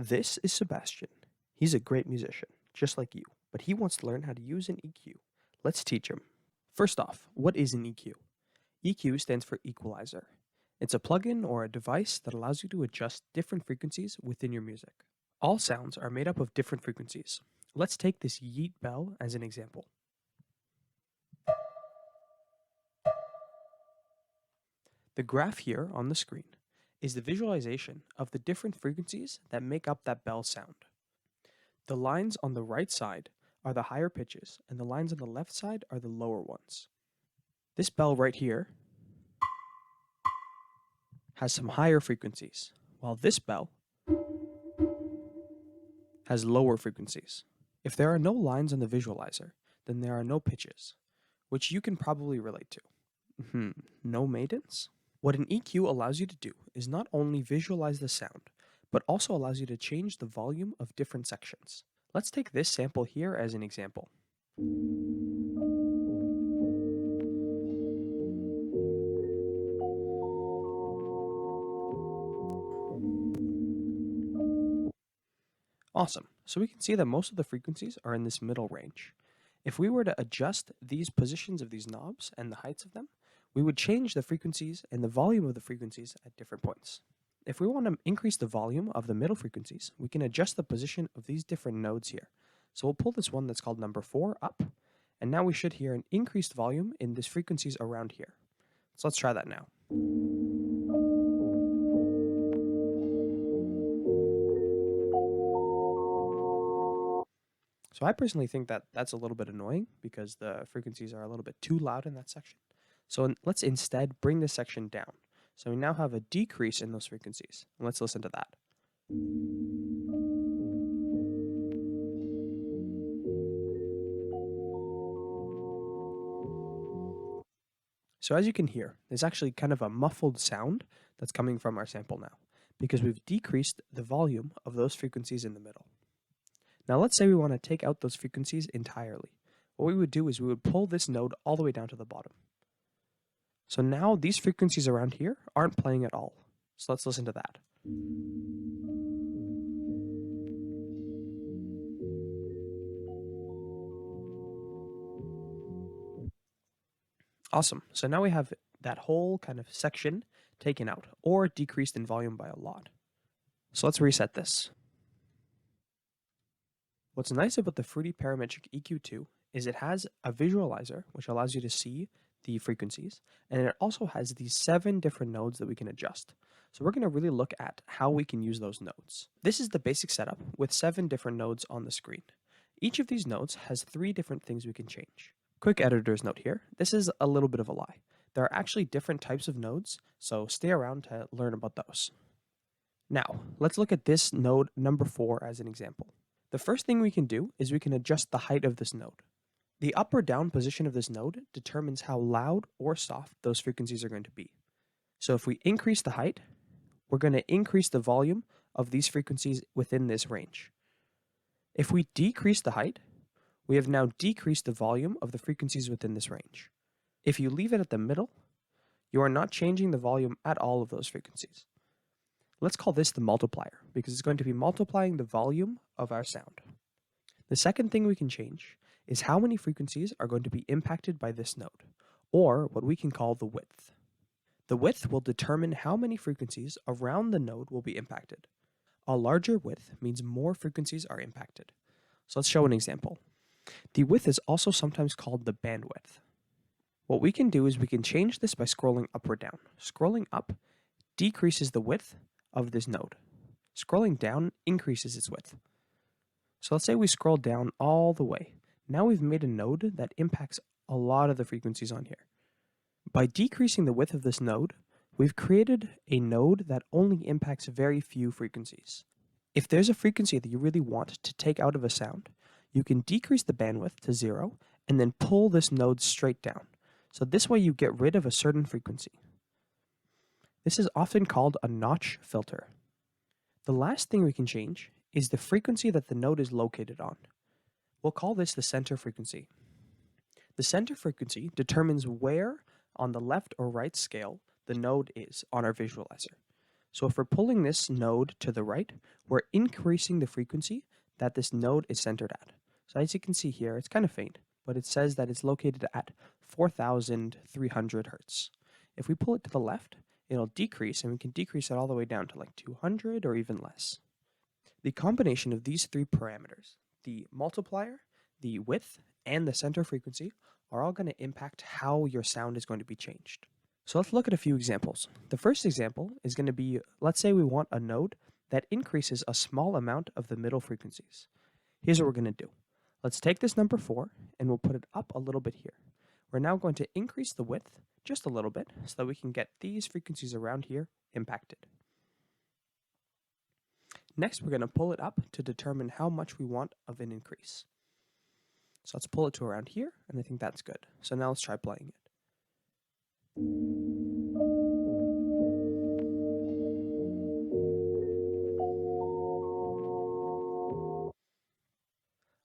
This is Sebastian. He's a great musician, just like you, but he wants to learn how to use an EQ. Let's teach him. First off, what is an EQ? EQ stands for equalizer. It's a plugin or a device that allows you to adjust different frequencies within your music. All sounds are made up of different frequencies. Let's take this yeet bell as an example. The graph here on the screen is the visualization of the different frequencies that make up that bell sound. The lines on the right side are the higher pitches, and the lines on the left side are the lower ones. This bell right here has some higher frequencies, while this bell has lower frequencies. If there are no lines on the visualizer, then there are no pitches, which you can probably relate to. No maidens? What an EQ allows you to do is not only visualize the sound, but also allows you to change the volume of different sections. Let's take this sample here as an example. Awesome. So we can see that most of the frequencies are in this middle range. If we were to adjust these positions of these knobs and the heights of them, we would change the frequencies and the volume of the frequencies at different points. If we want to increase the volume of the middle frequencies, we can adjust the position of these different nodes here. So we'll pull this one that's called number 4 up, and now we should hear an increased volume in these frequencies around here. So let's try that now. So I personally think that that's a little bit annoying because the frequencies are a little bit too loud in that section. So let's instead bring this section down. So we now have a decrease in those frequencies. And let's listen to that. So as you can hear, there's actually kind of a muffled sound that's coming from our sample now because we've decreased the volume of those frequencies in the middle. Now let's say we want to take out those frequencies entirely. What we would do is we would pull this node all the way down to the bottom. So now these frequencies around here aren't playing at all. So let's listen to that. Awesome. So now we have that whole kind of section taken out or decreased in volume by a lot. So let's reset this. What's nice about the Fruity Parametric EQ2 is it has a visualizer, which allows you to see the frequencies, and it also has these 7 different nodes that we can adjust. So we're going to really look at how we can use those nodes. This is the basic setup with 7 different nodes on the screen. Each of these nodes has 3 different things we can change. Quick editor's note here, this is a little bit of a lie. There are actually different types of nodes, so stay around to learn about those. Now, let's look at this node number 4 as an example. The first thing we can do is we can adjust the height of this node. The up or down position of this node determines how loud or soft those frequencies are going to be. So if we increase the height, we're going to increase the volume of these frequencies within this range. If we decrease the height, we have now decreased the volume of the frequencies within this range. If you leave it at the middle, you are not changing the volume at all of those frequencies. Let's call this the multiplier because it's going to be multiplying the volume of our sound. The second thing we can change is how many frequencies are going to be impacted by this node, or what we can call the width. The width will determine how many frequencies around the node will be impacted. A larger width means more frequencies are impacted. So let's show an example. The width is also sometimes called the bandwidth. What we can do is we can change this by scrolling up or down. Scrolling up decreases the width of this node. Scrolling down increases its width. So let's say we scroll down all the way. Now we've made a node that impacts a lot of the frequencies on here. By decreasing the width of this node, we've created a node that only impacts very few frequencies. If there's a frequency that you really want to take out of a sound, you can decrease the bandwidth to 0 and then pull this node straight down. So this way you get rid of a certain frequency. This is often called a notch filter. The last thing we can change is the frequency that the node is located on. We'll call this the center frequency. The center frequency determines where on the left or right scale the node is on our visualizer. So if we're pulling this node to the right, we're increasing the frequency that this node is centered at. So as you can see here, it's kind of faint, but it says that it's located at 4,300 hertz. If we pull it to the left, it'll decrease, and we can decrease it all the way down to like 200 or even less. The combination of these three parameters, the multiplier, the width, and the center frequency, are all going to impact how your sound is going to be changed. So let's look at a few examples. The first example is going to be, let's say we want a node that increases a small amount of the middle frequencies. Here's what we're going to do. Let's take this number 4 and we'll put it up a little bit here. We're now going to increase the width just a little bit so that we can get these frequencies around here impacted. Next, we're going to pull it up to determine how much we want of an increase. So let's pull it to around here, and I think that's good. So now let's try playing it.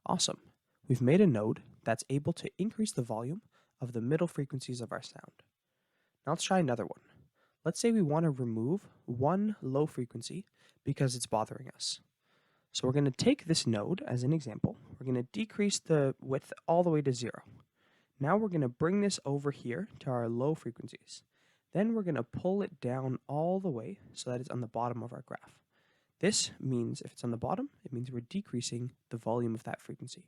Awesome. We've made a node that's able to increase the volume of the middle frequencies of our sound. Now let's try another one. Let's say we want to remove one low frequency because it's bothering us. So we're going to take this node as an example. We're going to decrease the width all the way to 0. Now we're going to bring this over here to our low frequencies. Then we're going to pull it down all the way so that it's on the bottom of our graph. This means if it's on the bottom, it means we're decreasing the volume of that frequency.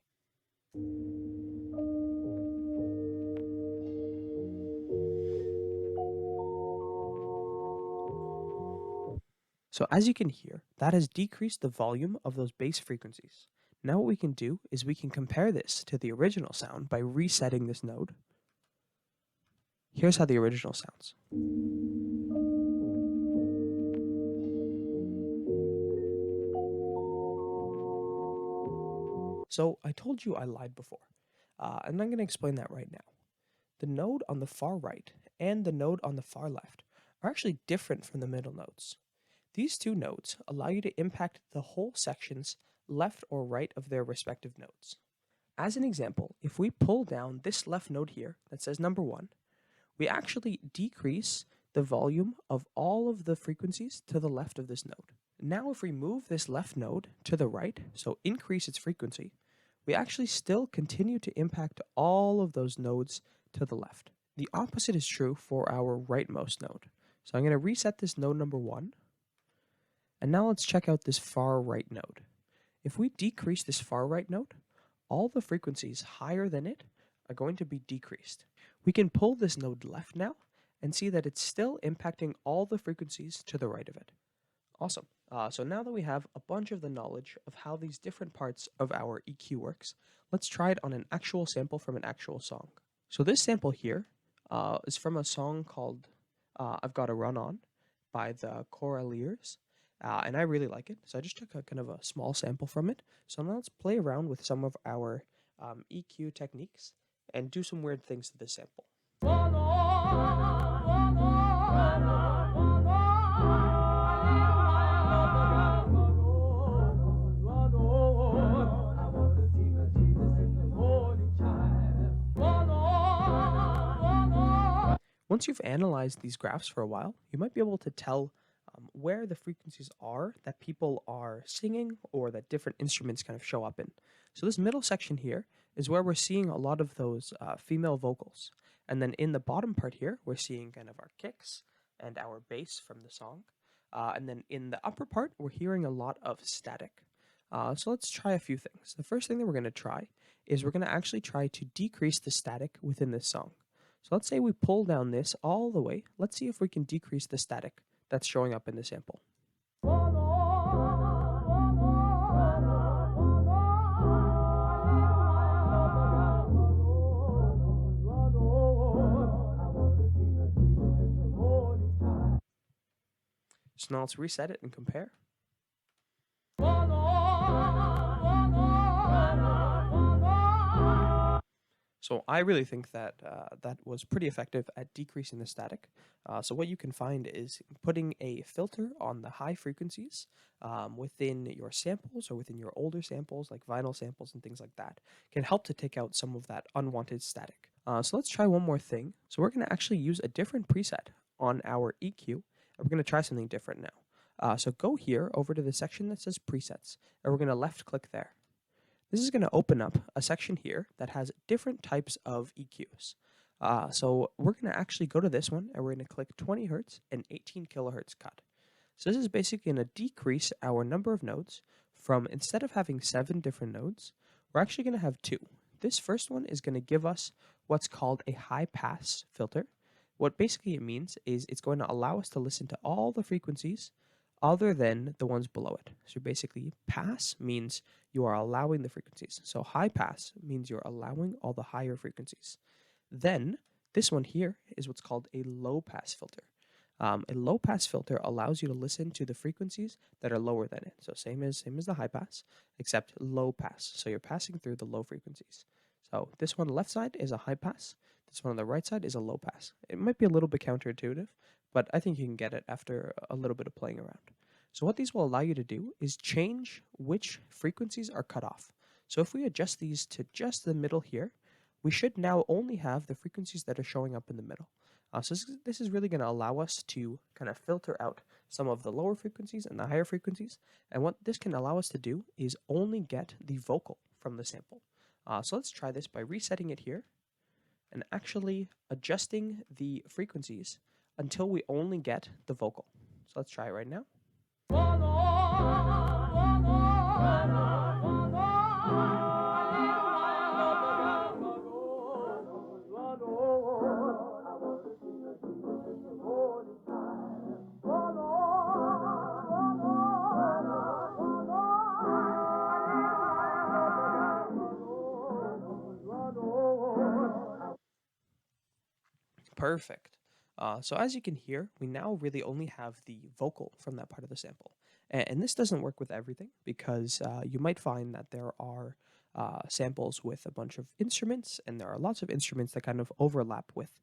So as you can hear, that has decreased the volume of those bass frequencies. Now what we can do is we can compare this to the original sound by resetting this node. Here's how the original sounds. So I told you I lied before, and I'm going to explain that right now. The node on the far right and the node on the far left are actually different from the middle nodes. These two nodes allow you to impact the whole sections left or right of their respective nodes. As an example, if we pull down this left node here that says number 1, we actually decrease the volume of all of the frequencies to the left of this node. Now if we move this left node to the right, so increase its frequency, we actually still continue to impact all of those nodes to the left. The opposite is true for our rightmost node. So I'm going to reset this node number 1. And now let's check out this far right node. If we decrease this far right node, all the frequencies higher than it are going to be decreased. We can pull this node left now and see that it's still impacting all the frequencies to the right of it. Awesome. So now that we have a bunch of the knowledge of how these different parts of our EQ works, let's try it on an actual sample from an actual song. So this sample here is from a song called I've Got a Run On by the Coraliers. And I really like it, so I just took a kind of a small sample from it. So now let's play around with some of our EQ techniques and do some weird things to this sample. Once you've analyzed these graphs for a while, you might be able to tell where the frequencies are that people are singing or that different instruments kind of show up in. So this middle section here is where we're seeing a lot of those female vocals. And then in the bottom part here, we're seeing kind of our kicks and our bass from the song. And then in the upper part, we're hearing a lot of static. So let's try a few things. The first thing that we're going to try is we're going to actually try to decrease the static within this song. So let's say we pull down this all the way. Let's see if we can decrease the static that's showing up in the sample. So now let's reset it and compare. So I really think that that was pretty effective at decreasing the static. So what you can find is putting a filter on the high frequencies within your samples or within your older samples like vinyl samples and things like that can help to take out some of that unwanted static. So let's try one more thing. So we're going to actually use a different preset on our EQ and we're going to try something different now. So go here over to the section that says presets, and we're going to left click there. This is going to open up a section here that has different types of EQs. So we're going to actually go to this one, and we're going to click 20 hertz and 18 kilohertz cut. So this is basically going to decrease our number of nodes from, instead of having 7 different nodes, we're actually going to have 2. This first one is going to give us what's called a high pass filter. What basically it means is it's going to allow us to listen to all the frequencies other than the ones below it. So basically, pass means you are allowing the frequencies. So high pass means you're allowing all the higher frequencies. Then this one here is what's called a low pass filter. A low pass filter allows you to listen to the frequencies that are lower than it. So same as the high pass, except low pass. So you're passing through the low frequencies. So this one on the left side is a high pass. This one on the right side is a low pass. It might be a little bit counterintuitive, but I think you can get it after a little bit of playing around. So what these will allow you to do is change which frequencies are cut off. So if we adjust these to just the middle here, we should now only have the frequencies that are showing up in the middle. So this is really going to allow us to kind of filter out some of the lower frequencies and the higher frequencies. And what this can allow us to do is only get the vocal from the sample. So let's try this by resetting it here and actually adjusting the frequencies until we only get the vocal. So let's try it right now. Perfect. So as you can hear, we now really only have the vocal from that part of the sample. And this doesn't work with everything because you might find that there are samples with a bunch of instruments, and there are lots of instruments that kind of overlap with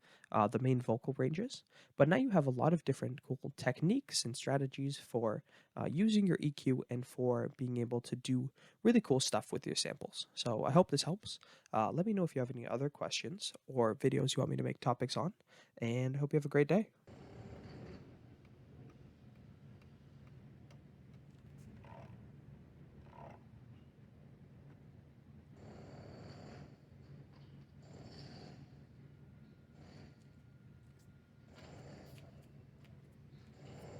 the main vocal ranges. But now you have a lot of different cool techniques and strategies for using your EQ and for being able to do really cool stuff with your samples. So I hope this helps. Let me know if you have any other questions or videos you want me to make topics on, and I hope you have a great day.